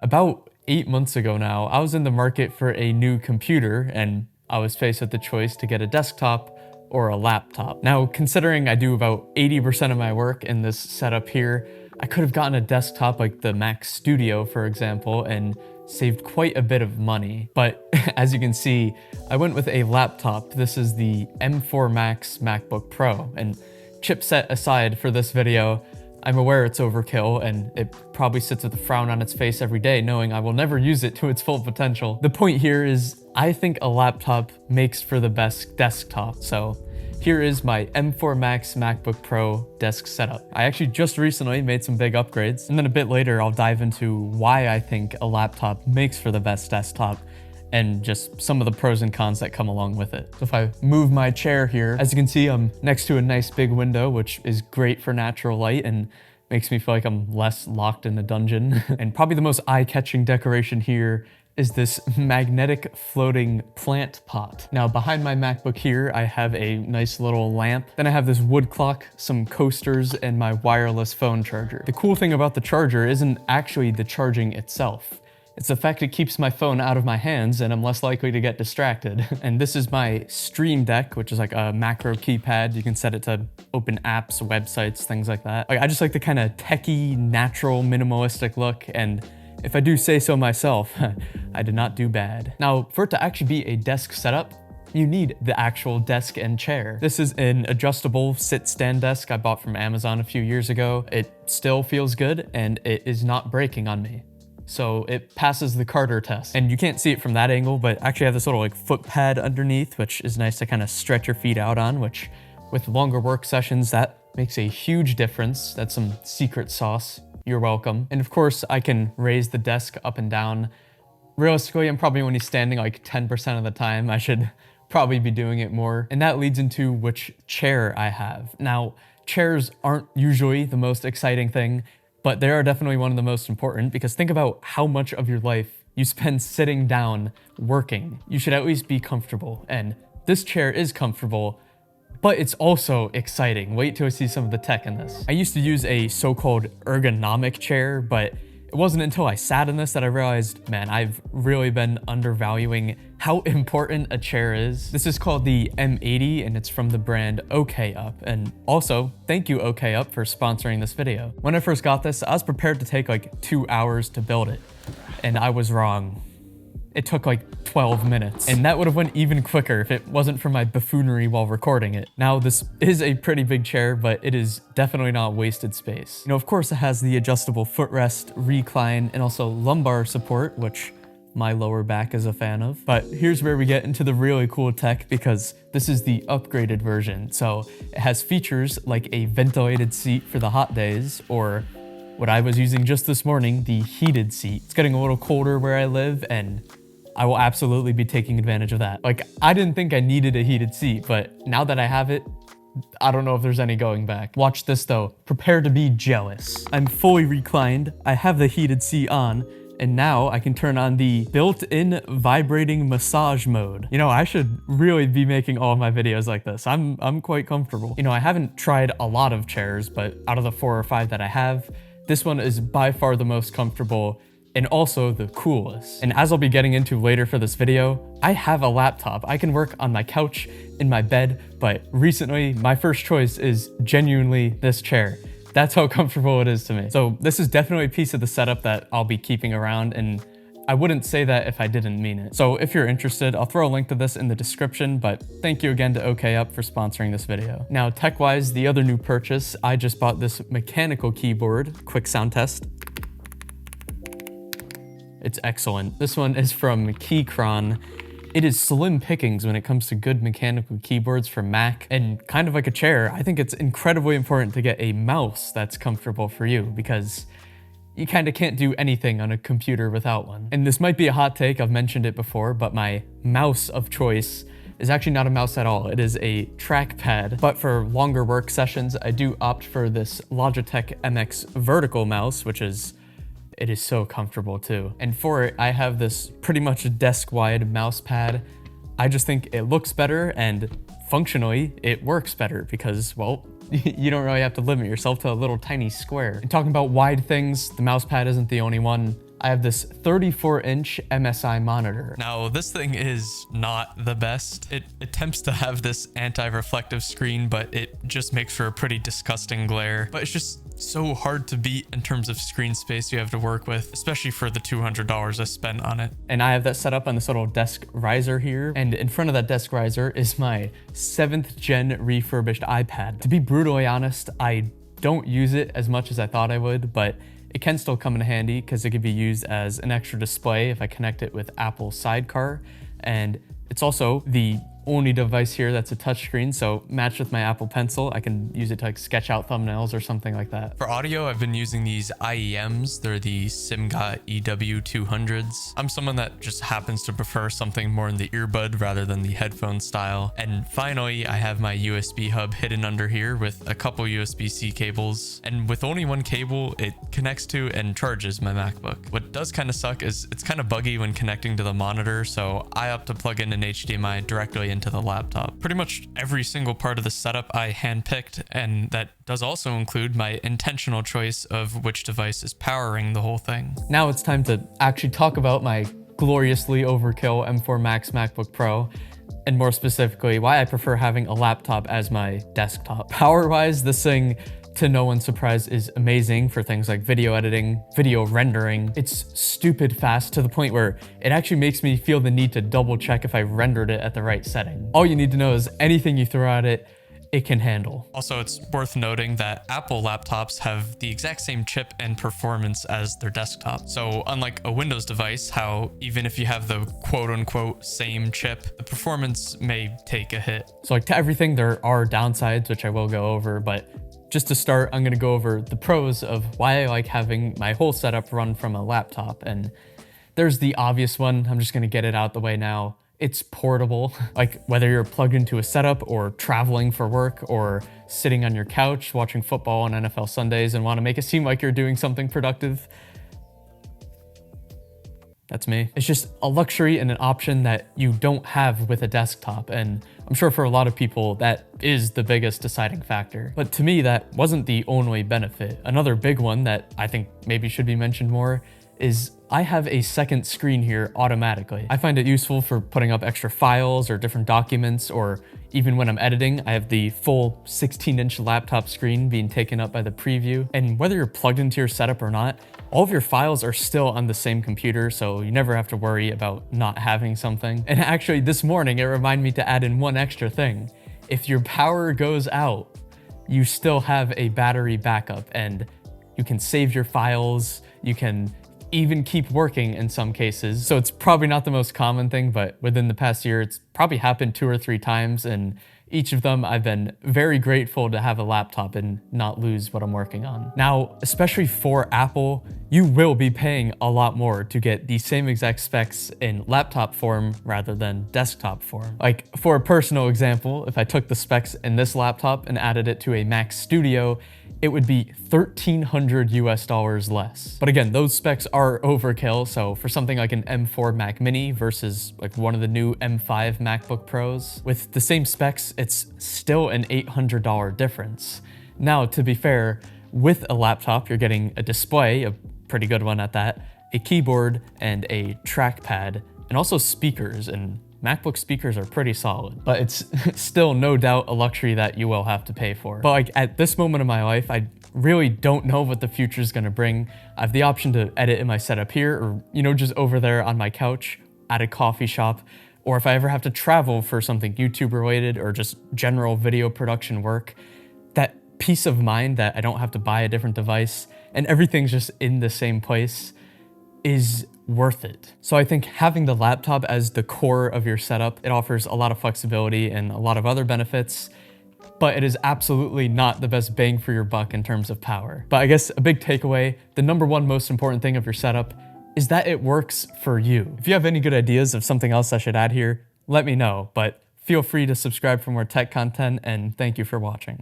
About 8 months ago now, I was in the market for a new computer and I was faced with the choice to get a desktop or a laptop. Now, considering I do about 80% of my work in this setup here, I could have gotten a desktop like the Mac Studio, for example, and saved quite a bit of money. But as you can see, I went with a laptop. This is the M4 Max MacBook Pro, and chipset aside for this video, I'm aware it's overkill and it probably sits with a frown on its face every day knowing I will never use it to its full potential. The point here is I think a laptop makes for the best desktop. So here is my M4 Max MacBook Pro desk setup. I actually just recently made some big upgrades, and then a bit later I'll dive into why I think a laptop makes for the best desktop and just some of the pros and cons that come along with it. So if I move my chair here, as you can see, I'm next to a nice big window, which is great for natural light and makes me feel like I'm less locked in a dungeon. And probably the most eye-catching decoration here is this magnetic floating plant pot. Now behind my MacBook here, I have a nice little lamp. Then I have this wood clock, some coasters, and my wireless phone charger. The cool thing about the charger isn't actually the charging itself. It's the fact it keeps my phone out of my hands and I'm less likely to get distracted. And this is my Stream Deck, which is like a macro keypad. You can set it to open apps, websites, things like that. I just like the kind of techie, natural, minimalistic look, and if I do say so myself, I did not do bad. Now, for it to actually be a desk setup, you need the actual desk and chair. This is an adjustable sit-stand desk I bought from Amazon a few years ago. It still feels good and it is not breaking on me. So it passes the Carter test. And you can't see it from that angle, but actually I have this little like foot pad underneath, which is nice to kind of stretch your feet out on, which with longer work sessions, that makes a huge difference. That's some secret sauce. You're welcome. And of course I can raise the desk up and down. Realistically, I'm probably only standing like 10% of the time. I should probably be doing it more. And that leads into which chair I have. Now, chairs aren't usually the most exciting thing, but they are definitely one of the most important, because think about how much of your life you spend sitting down working. You should at least be comfortable, and this chair is comfortable, but it's also exciting. Wait till I see some of the tech in this. I used to use a so-called ergonomic chair, but it wasn't until I sat in this that I realized, man, I've really been undervaluing how important a chair is. This is called the M80 and it's from the brand OKUp. And also, thank you OKUp for sponsoring this video. When I first got this, I was prepared to take like 2 hours to build it, and I was wrong. It took like 12 minutes, and that would have went even quicker if it wasn't for my buffoonery while recording it. Now, this is a pretty big chair, but it is definitely not wasted space. You know, of course it has the adjustable footrest, recline, and also lumbar support, which my lower back is a fan of. But here's where we get into the really cool tech, because this is the upgraded version. So it has features like a ventilated seat for the hot days, or what I was using just this morning, the heated seat. It's getting a little colder where I live, and I will absolutely be taking advantage of that. Like, I didn't think I needed a heated seat, but now that I have it, I don't know if there's any going back. Watch this though. Prepare to be jealous. I'm fully reclined. I have the heated seat on, and now I can turn on the built-in vibrating massage mode. You know, I should really be making all of my videos like this. I'm quite comfortable. You know, I haven't tried a lot of chairs, but out of the 4 or 5 that I have, this one is by far the most comfortable and also the coolest. And as I'll be getting into later for this video, I have a laptop. I can work on my couch, in my bed, but recently my first choice is genuinely this chair. That's how comfortable it is to me. So this is definitely a piece of the setup that I'll be keeping around, and I wouldn't say that if I didn't mean it. So if you're interested, I'll throw a link to this in the description, but thank you again to OKUp for sponsoring this video. Now, tech-wise, the other new purchase, I just bought this mechanical keyboard. Quick sound test. It's excellent. This one is from Keychron. It is slim pickings when it comes to good mechanical keyboards for Mac, and kind of like a chair, I think it's incredibly important to get a mouse that's comfortable for you, because you kind of can't do anything on a computer without one. And this might be a hot take, I've mentioned it before, but my mouse of choice is actually not a mouse at all. It is a trackpad, but for longer work sessions, I do opt for this Logitech MX vertical mouse, it is so comfortable too. And for it, I have this pretty much desk-wide mouse pad. I just think it looks better, and functionally, it works better because, well, you don't really have to limit yourself to a little tiny square. And talking about wide things, the mouse pad isn't the only one. I have this 34-inch MSI monitor. Now, this thing is not the best. It attempts to have this anti-reflective screen, but it just makes for a pretty disgusting glare. But it's just so hard to beat in terms of screen space you have to work with, especially for the $200 I spent on it. And I have that set up on this little desk riser here. And in front of that desk riser is my 7th gen refurbished iPad. To be brutally honest, I don't use it as much as I thought I would, but it can still come in handy because it could be used as an extra display if I connect it with Apple Sidecar. And it's also the only device here that's a touchscreen, so matched with my Apple Pencil, I can use it to like sketch out thumbnails or something like that. For audio, I've been using these IEMs. They're the SIMGA EW200s. I'm someone that just happens to prefer something more in the earbud rather than the headphone style. And finally, I have my USB hub hidden under here with a couple USB-C cables. And with only one cable, it connects to and charges my MacBook. What does kind of suck is it's kind of buggy when connecting to the monitor, so I opt to plug in an HDMI directly into the laptop. Pretty much every single part of the setup I handpicked, and that does also include my intentional choice of which device is powering the whole thing. Now it's time to actually talk about my gloriously overkill M4 Max MacBook Pro, and more specifically, why I prefer having a laptop as my desktop. Power-wise, this thing, to no one's surprise, is amazing for things like video editing, video rendering. It's stupid fast to the point where it actually makes me feel the need to double check if I rendered it at the right setting. All you need to know is anything you throw at it, it can handle. Also, it's worth noting that Apple laptops have the exact same chip and performance as their desktop. So unlike a Windows device, how even if you have the quote unquote same chip, the performance may take a hit. So like to everything, there are downsides, which I will go over, but just to start, I'm gonna go over the pros of why I like having my whole setup run from a laptop. And there's the obvious one, I'm just gonna get it out the way now. It's portable. Like whether you're plugged into a setup or traveling for work or sitting on your couch watching football on NFL Sundays and wanna make it seem like you're doing something productive, that's me. It's just a luxury and an option that you don't have with a desktop. And I'm sure for a lot of people, that is the biggest deciding factor. But to me, that wasn't the only benefit. Another big one that I think maybe should be mentioned more is I have a second screen here automatically. I find it useful for putting up extra files or different documents, or even when I'm editing, I have the full 16-inch laptop screen being taken up by the preview. And whether you're plugged into your setup or not, all of your files are still on the same computer, so you never have to worry about not having something. And actually this morning, it reminded me to add in one extra thing. If your power goes out, you still have a battery backup and you can save your files, you can even keep working in some cases. So it's probably not the most common thing, but within the past year, it's probably happened 2 or 3 times. And each of them, I've been very grateful to have a laptop and not lose what I'm working on. Now, especially for Apple, you will be paying a lot more to get the same exact specs in laptop form rather than desktop form. Like for a personal example, if I took the specs in this laptop and added it to a Mac Studio, it would be $1,300 US less. But again, those specs are overkill. So for something like an M4 Mac Mini versus like one of the new M5 MacBook Pros, with the same specs, it's still an $800 difference. Now, to be fair, with a laptop, you're getting a display, a pretty good one at that, a keyboard and a trackpad, and also speakers, and MacBook speakers are pretty solid, but it's still no doubt a luxury that you will have to pay for. But like at this moment in my life, I really don't know what the future is gonna bring. I have the option to edit in my setup here, or just over there on my couch at a coffee shop, or if I ever have to travel for something YouTube related or just general video production work, that peace of mind that I don't have to buy a different device and everything's just in the same place is worth it. So I think having the laptop as the core of your setup, it offers a lot of flexibility and a lot of other benefits, but it is absolutely not the best bang for your buck in terms of power. But I guess a big takeaway, the number one most important thing of your setup is that it works for you. If you have any good ideas of something else I should add here, let me know, but feel free to subscribe for more tech content, and thank you for watching.